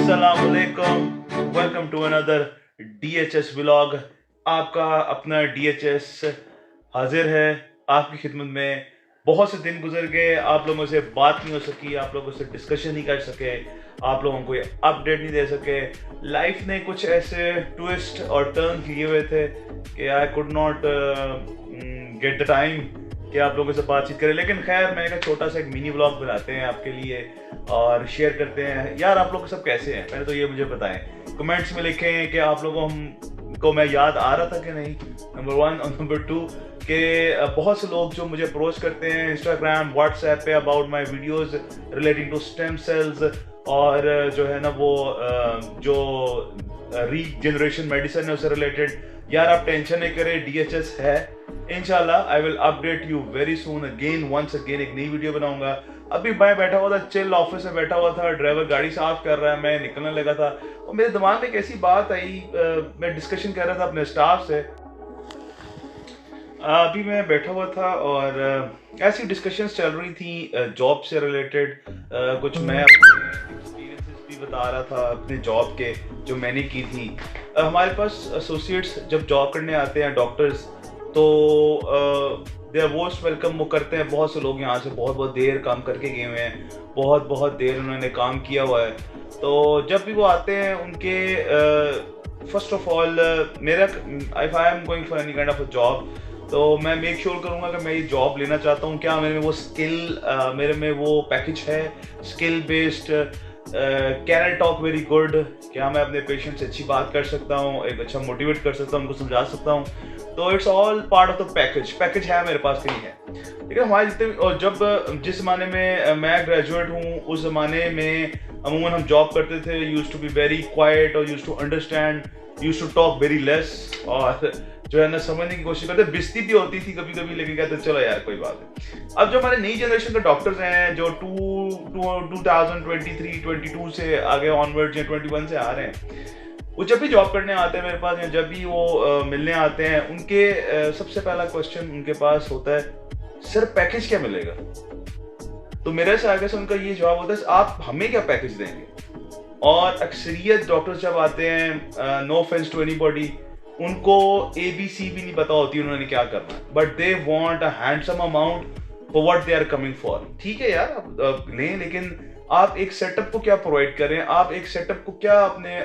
अस्सलामुअलैकुम, welcome to another DHS vlog. आपका अपना DHS हाजिर है आपकी खिदमत में। बहुत से दिन गुजर गए, आप लोगों से बात नहीं हो सकी, आप लोगों से डिस्कशन नहीं कर सके, आप लोगों को अपडेट नहीं दे सके। लाइफ ने कुछ ऐसे ट्विस्ट और टर्न किए हुए थे कि I could not get the time कि आप लोगों से बातचीत करें। लेकिन खैर, मैं एक छोटा सा एक मिनी व्लॉग बनाते हैं आपके लिए और शेयर करते हैं। यार, आप लोग सब कैसे हैं? पहले तो ये मुझे बताएं, कमेंट्स में लिखें कि आप लोगों को मैं याद आ रहा था कि नहीं, नंबर 1। और नंबर 2 कि बहुत से लोग जो मुझे अप्रोच करते हैं इंस्टाग्राम, व्हाट्सएप पे about my videos relating to stem cells और जो है ना वो जो रीजनरेशन मेडिसिन है उससे रिलेटेड। यार, आप टेंशन नहीं करें, DHS है। इंशाल्लाह I will update you very soon again, once again एक नई वीडियो बनाऊंगा। अभी मैं बैठा हुआ था, चिल ऑफिस में बैठा हुआ था, ड्राइवर गाड़ी साफ कर रहा है, मैं निकलने लगा था और मेरे दिमाग में एक ऐसी बात आई, मैं डिस्कशन कर रहा था अपने स्टाफ से। अभी मैं बैठा हुआ था और ऐसी डिस्कशंस चल रही थी जॉब से रिलेटेड। कुछ मैं अपने एक्सपीरियंसेस भी बता रहा था अपने जॉब के जो मैंने की थी। हमारे पास एसोसिएट्स जब जॉब करने आते हैं, डॉक्टर्स, तो दे आर मोस्ट वेलकम वो करते हैं। बहुत से लोग यहाँ से बहुत बहुत देर काम करके गए हुए हैं, बहुत बहुत देर उन्होंने काम किया हुआ है। तो जब भी वो आते हैं उनके फर्स्ट ऑफ ऑल मेरा if I am going for any kind of a job, तो मैं मेक श्योर करूँगा कि मैं ये जॉब लेना चाहता हूँ। क्या मेरे में वो स्किल, मेरे में वो पैकेज है skill based, can I talk very good, क्या मैं अपने पेशेंट से अच्छी बात कर सकता हूँ, एक अच्छा मोटिवेट कर सकता हूँ, उनको समझा सकता हूँ। तो it's all part of the package है मेरे पास कहीं है। लेकिन हमारे जितने, और जब जिस ज़माने में मैं ग्रेजुएट हूँ उस ज़माने में अमूमन हम जॉब करते थे, used to be very quiet और used to understand, used to talk very less और जो है ना समझने की कोशिश करते। बेइज्जती भी होती थी कभी कभी, लेकिन कहते चलो यार कोई बात नहीं। अब जो हमारे नई जनरेशन के डॉक्टर्स हैं जो 2023-22 से आगे ऑनवर्ड्स या 21 से आ रहे हैं, वो जब भी जॉब करने आते हैं मेरे पास या जब भी वो मिलने आते हैं, उनके सबसे पहला क्वेश्चन उनके पास होता है, सर पैकेज क्या मिलेगा? तो मेरे से आगे से उनका ये जवाब होता है, आप हमें क्या पैकेज देंगे? और अक्सरियत डॉक्टर्स जब आते हैं, नो ऑफेंस टू एनीबॉडी, उनको ABC भी नहीं पता होती उन्होंने क्या करना है, but they want a handsome amount for what they are coming for. ठीक है यार, आप लें, लेकिन आप एक सेटअप को क्या प्रोवाइड कर रहे हैं, आप एक सेटअप को क्या अपने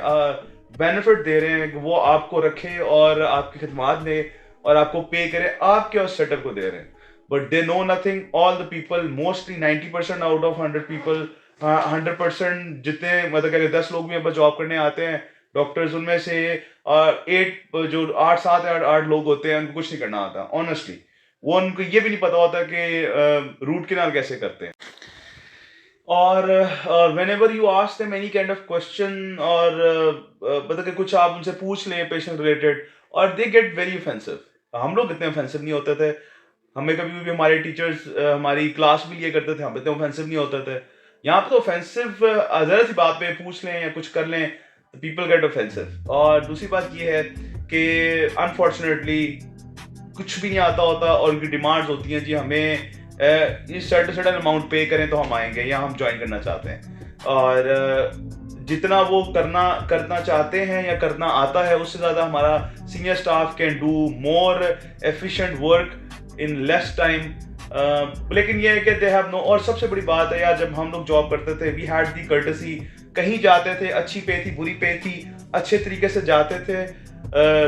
बेनिफिट दे रहे हैं कि वो आपको रखे और आपकी खिदमत ले और आपको पे करे, आप क्या उस सेटअप को दे रहे हैं? But they know nothing. All the people, mostly 90% out of 100 people, 100% जितने, मतलब कि 10 लोग भी अब जॉब करने आते हैं डॉक्टर्स, उनमें से 8 लोग होते हैं उनको कुछ नहीं करना आता ऑनेस्टली। वो उनको ये भी नहीं पता होता कि रूट केनाल कैसे करते हैं। और when ever you ask them any kind of question और मतलब कि कुछ आप उनसे पूछ लें पेशेंट रिलेटेड, और दे गेट वेरी ऑफेंसिव। हम लोग इतने ऑफेंसिव नहीं होते थे, हमें कभी भी हमारे टीचर्स हमारी क्लास भी लिए करते थे, हम इतने ऑफेंसिव नहीं होते थे। यहाँ पे तो ऑफेंसिव जरा सी बात पे पूछ लें या कुछ कर लें, पीपल गेट ऑफेंसिव। और दूसरी बात ये है कि अनफॉर्चुनेटली कुछ भी नहीं आता होता और उनकी डिमांड्स होती हैं, जी हमें इस सर्टेन अमाउंट पे करें तो हम आएंगे या हम ज्वाइन करना चाहते हैं। और जितना वो करना चाहते हैं या करना आता है, उससे ज़्यादा हमारा senior staff can do more efficient work in less time. लेकिन ये है कि दे हैव नो। और सबसे बड़ी बात है यार, जब हम लोग जॉब करते थे, वी हैड दी कर्टेसी, कहीं जाते थे, अच्छी पे थी बुरी पे थी, अच्छे तरीके से जाते थे,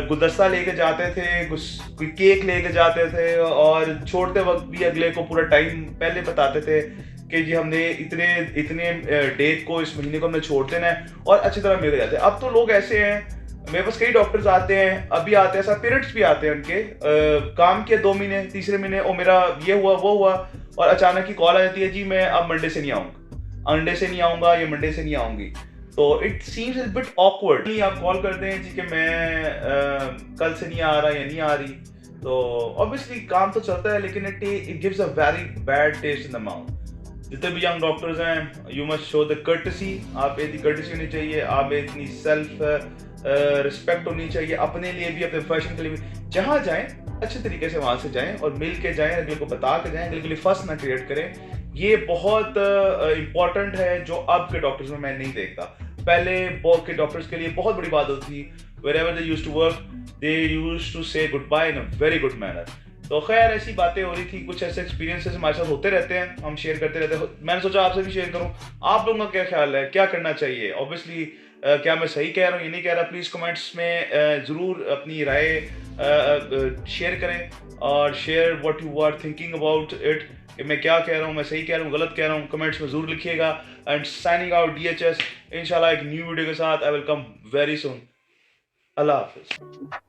गुलदस्ता लेके जाते थे, कोई केक लेके जाते थे, और छोड़ते वक्त भी अगले को पूरा टाइम पहले बताते थे कि जी हमने इतने डेट को, इस महीने को हमने छोड़ देना है, और अच्छी तरह मिल जाते हैं। अब तो लोग ऐसे हैं, मेरे पास कई डॉक्टर्स आते हैं, अभी आते हैं, सब पेरेंट्स भी आते हैं उनके, काम किए 2 महीने, तीसरे महीने ओ मेरा ये हुआ वो हुआ, और अचानक की कॉल आ जाती है, जी मैं अब मंडे से नहीं आऊँगा, मंडे से नहीं आऊँगा या मंडे से नहीं आऊँगी। तो it seems a bit awkward. नहीं, आप कॉल करते हैं जी कि मैं कल से नहीं आ रहा या नहीं आ रही, तो ऑब्वियसली काम तो चलता है, लेकिन it gives a very bad taste in the mouth. जितने भी यंग डॉक्टर्स हैं, you must show the courtesy, आप इतनी कर्टेसी होनी चाहिए, आप इतनी सेल्फ रिस्पेक्ट होनी चाहिए अपने लिए भी, अपने प्रोफेशन के लिए भी। जहाँ जाएं अच्छे तरीके से वहाँ से जाएं और मिल के जाएं, अगले को बता के जाएं, अगले के लिए फर्स्ट ना क्रिएट करें। ये बहुत इंपॉर्टेंट है जो अब के डॉक्टर्स में मैं नहीं देखता। पहले बहुत के डॉक्टर्स के लिए बहुत बड़ी बात होती थी, wherever they used to work, they used to say goodbye in a very good manner. तो खैर ऐसी बातें हो रही थी, कुछ ऐसे एक्सपीरियंसेस हमारे साथ होते रहते हैं, हम शेयर करते रहते हैं। मैंने सोचा आपसे भी शेयर करूं, आप लोगों का क्या ख्याल है, क्या करना चाहिए? ऑब्वियसली क्या मैं सही कह रहा हूँ, ये नहीं कह रहा, प्लीज़ कमेंट्स में ज़रूर अपनी राय शेयर करें और share what you are thinking about it, कि मैं क्या कह रहा हूँ, मैं सही कह रहा हूँ, गलत कह रहा हूँ, कमेंट्स में ज़रूर लिखिएगा। एंड साइनिंग आउट DHS, इंशाल्लाह एक न्यू वीडियो के साथ I will come very soon. अल्लाह हाफिज़।